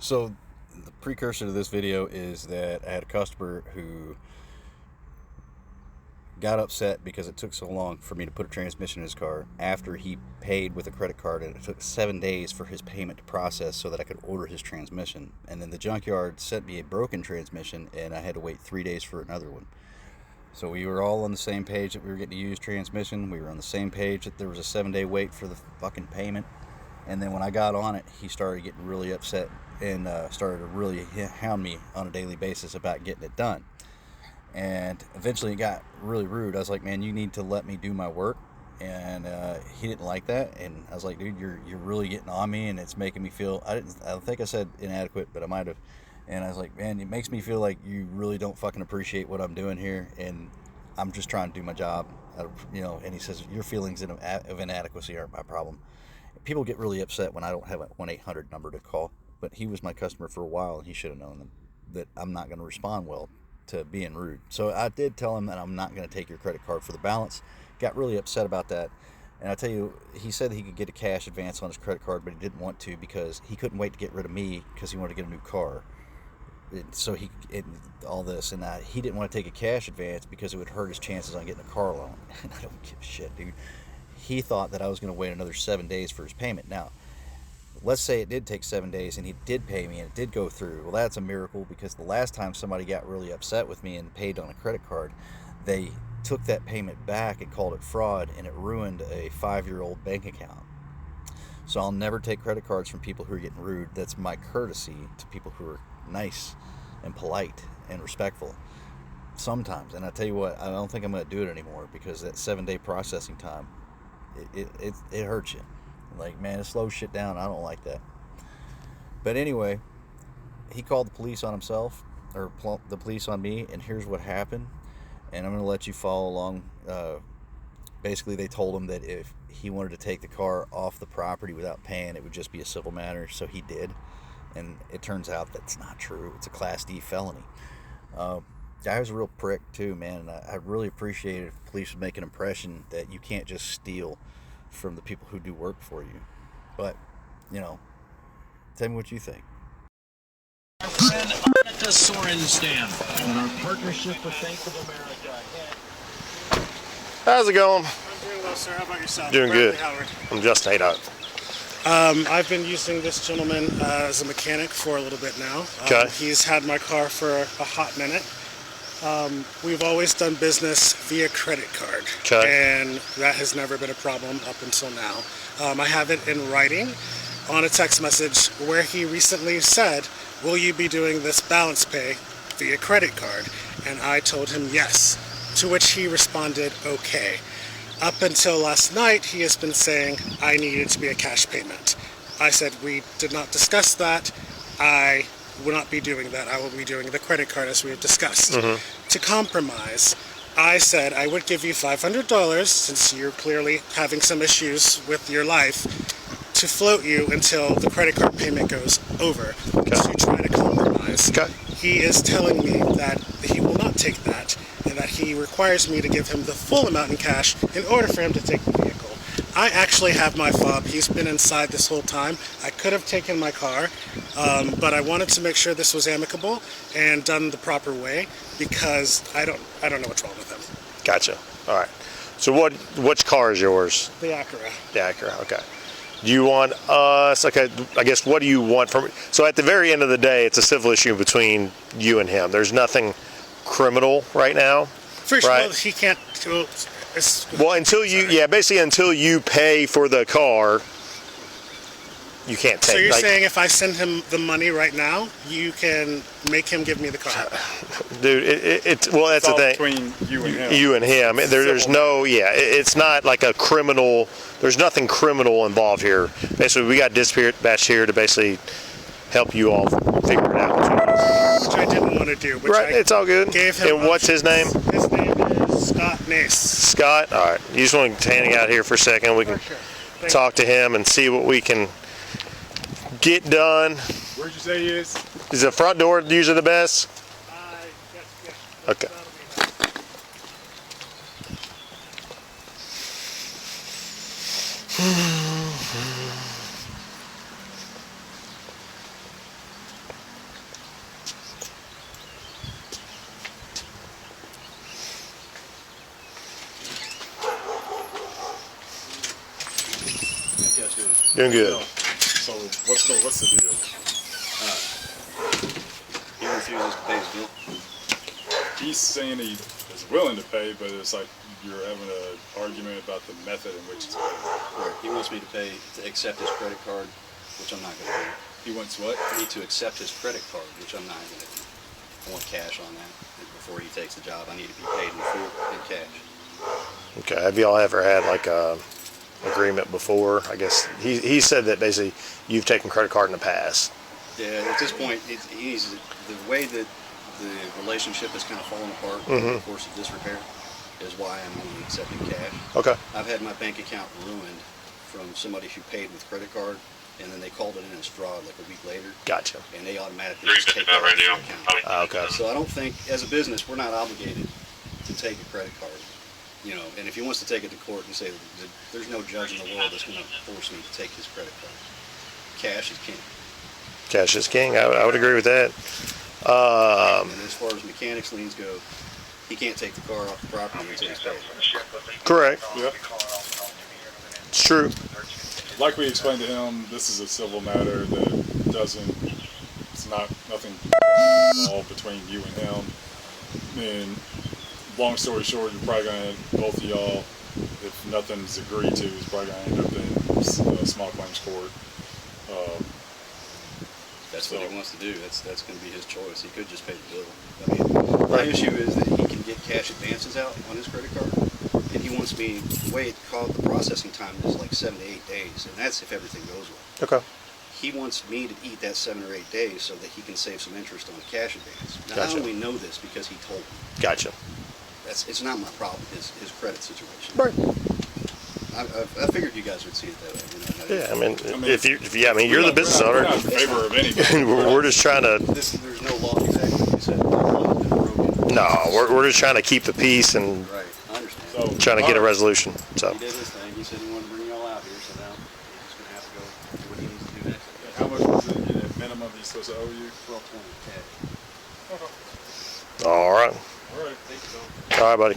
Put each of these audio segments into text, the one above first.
So the precursor to this video is that I had a customer who got upset because it took so long for me to put a transmission in his car after he paid with a credit card, and it took 7 days for his payment to process so that I could order his transmission. And then the junkyard sent me a broken transmission, and I had to wait 3 days for another one. So we were all on the same page that we were getting to use transmission. We were on the same page that there was a 7-day wait for the fucking payment. And then when I got on it, he started getting really upset and started to really hound me on a daily basis about getting it done. And eventually it got really rude. I was like, man, you need to let me do my work. And he didn't like that. And I was like, dude, you're really getting on me, and it's making me feel, I don't think I said inadequate, but I might have. And I was like, man, it makes me feel like you really don't fucking appreciate what I'm doing here, and I'm just trying to do my job. And he says, your feelings of inadequacy aren't my problem. People get really upset when I don't have a 1-800 number to call, but he was my customer for a while, and he should have known that I'm not going to respond well to being rude. So I did tell him that I'm not going to take your credit card for the balance. Got really upset about that. And I tell you, he said he could get a cash advance on his credit card, but he didn't want to because he couldn't wait to get rid of me because he wanted to get a new car. So he didn't want to take a cash advance because it would hurt his chances on getting a car loan. And I don't give a shit, dude. He thought that I was going to wait another 7 days for his payment. Now, let's say it did take 7 days and he did pay me and it did go through. Well, that's a miracle, because the last time somebody got really upset with me and paid on a credit card, they took that payment back and called it fraud, and it ruined a 5-year-old bank account. So I'll never take credit cards from people who are getting rude. That's my courtesy to people who are nice and polite and respectful sometimes. And I tell you what, I don't think I'm going to do it anymore, because that 7-day processing time, it hurts you. Like, man, it slows shit down. I don't like that. But anyway, he called the police on himself, or the police on me, and here's what happened. And I'm going to let you follow along. Basically, they told him that if he wanted to take the car off the property without paying, it would just be a civil matter. So he did. And it turns out that's not true. It's a Class D felony. Guy was a real prick too, man. And I really appreciate it if the police would make an impression that you can't just steal from the people who do work for you. But, tell me what you think. Our friend Annika Sorenstam and our partnership with Bank of America. How's it going? I'm doing well, sir. How about yourself? Doing Bradley good. Howard. I'm Justin Haydock. I've been using this gentleman as a mechanic for a little bit now. Okay. He's had my car for a hot minute. We've always done business via credit card, and that has never been a problem up until now. I have it in writing on a text message where he recently said, will you be doing this balance pay via credit card? And I told him yes, to which he responded okay. Up until last night, he has been saying I needed to be a cash payment. I said we did not discuss that. I will not be doing that. I will be doing the credit card as we have discussed. To compromise, I said I would give you $500, since you're clearly having some issues with your life, to float you until the credit card payment goes over, to try to compromise. He is telling me that he will not take that, and that he requires me to give him the full amount in cash in order for him to take the vehicle. I actually have my fob. He's been inside this whole time. I could have taken my car, but I wanted to make sure this was amicable and done the proper way, because I don't know what's wrong with him. Gotcha. All right. So which car is yours? The Acura. The Acura. Okay. Do you want us? Okay. I guess, what do you want from? So at the very end of the day, it's a civil issue between you and him. There's nothing criminal right now. First of all, he can't. Well, until you pay for the car, you can't take. So you're saying if I send him the money right now, you can make him give me the car? Dude, it's that's the thing. Between you and him. You and him. There's no, it's not like a criminal. There's nothing criminal involved here. Basically, we got dispatched here to basically help you all figure it out. Which I didn't want to do. It's all good. Gave him and what's his name? His name is Scott Nace. Scott? All right. You just want to hang out here for a second. We can talk to him and see what we can get done. Where'd you say he is? Is the front door usually the best? Yes. Okay. Doing good. So what's the deal? He refuses to pay his bill. He's saying he is willing to pay, but it's like you're having an argument about the method in which it's paid. Right. He wants me to accept his credit card, which I'm not going to do. He wants what? I need to accept his credit card, which I'm not going to do. I want cash on that. And before he takes the job, I need to be paid in full in cash. Okay. Have y'all ever had like a agreement before? I guess he said that basically you've taken credit card in the past. Yeah, at this point, he's the way that the relationship has kind of fallen apart over the course of disrepair is why I'm only accepting cash. Okay. I've had my bank account ruined from somebody who paid with credit card, and then they called it in as fraud like a week later. Gotcha. And they automatically just take that off your account. Okay. So I don't think, as a business, we're not obligated to take a credit card. You know, and if he wants to take it to court and say that there's no judge in the world that's going to force me to take his credit card, cash is king. Cash is king. I would agree with that. And as far as mechanics liens go, he can't take the car off the property until he's paid. Correct. Yeah. It's true. Like we explained to him, this is a civil matter that it's nothing all between you and him. And long story short, you're probably going to, both of y'all, if nothing's agreed to, is probably going to end up in small claims court. That's what he wants to do. That's going to be his choice. He could just pay the bill. I mean, my issue is that he can get cash advances out on his credit card, and he wants me. The way the processing time is like 7 to 8 days, and that's if everything goes well. Okay. He wants me to eat that 7 or 8 days so that he can save some interest on the cash advance. Now, Gotcha. I only know this because he told me. Gotcha. It's not my problem. His credit situation. Right. I figured you guys would see it that way. You know, Yeah, I mean, I mean, you're the business We're owner. not in favor of anything. We're just trying to. There's no law exactly like you said. No, we're just trying to keep the peace and Right, I understand. So, trying to get a resolution. So. He did his thing. He said he wanted to bring y'all out here, so now he's going to have to go do what he needs to do next. how much was it at minimum he's supposed to owe you? 1220 cash. All right. All right. Thank you, All right, buddy.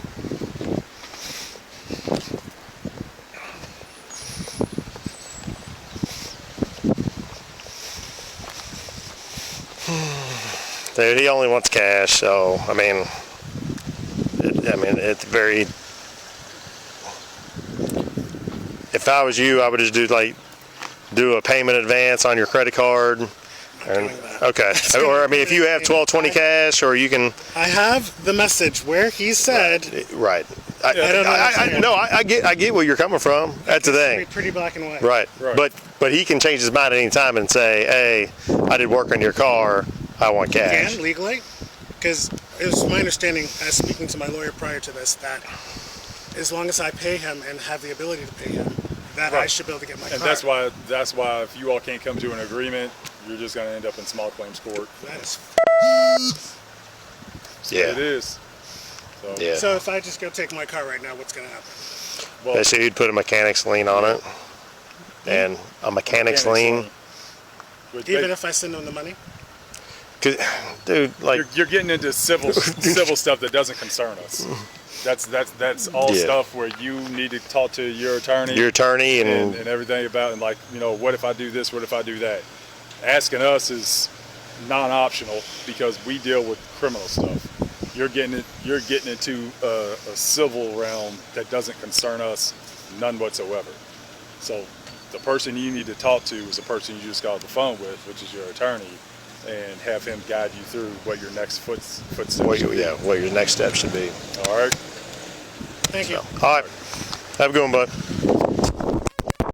Dude, he only wants cash, so I mean, it's very. If I was you, I would just do a payment advance on your credit card. And, okay. Or I mean, if you have 1220 cash, or you can. I have the message where he said. Right. I don't understand. I get where you're coming from. That's the thing. Pretty black and white. Right. Right. But he can change his mind at any time and say, hey, I did work on your car. I want cash. Can legally, because it was my understanding, as speaking to my lawyer prior to this, that as long as I pay him and have the ability to pay him, that I should be able to get my And car. that's why if you all can't come to an agreement, you're just going to end up in small claims court. That is. So Yeah. it is. So, Yeah. So if I just go take my car right now, what's going to happen? well, Basically, you'd put a mechanic's lien on it. And a mechanic's lien. Which Even if I send him the money? 'Cause, dude, like. you're getting into civil stuff that doesn't concern us. That's all Yeah. stuff where you need to talk to your attorney. Your attorney and everything about, and like, what if I do this? What if I do that? Asking us is non-optional because we deal with criminal stuff. You're getting into a civil realm that doesn't concern us none whatsoever. So the person you need to talk to is the person you just got off the phone with, which is your attorney, and have him guide you through what your next footsteps what should be. what your next step should be. All right. Thank you. All right. Have a good one, bud.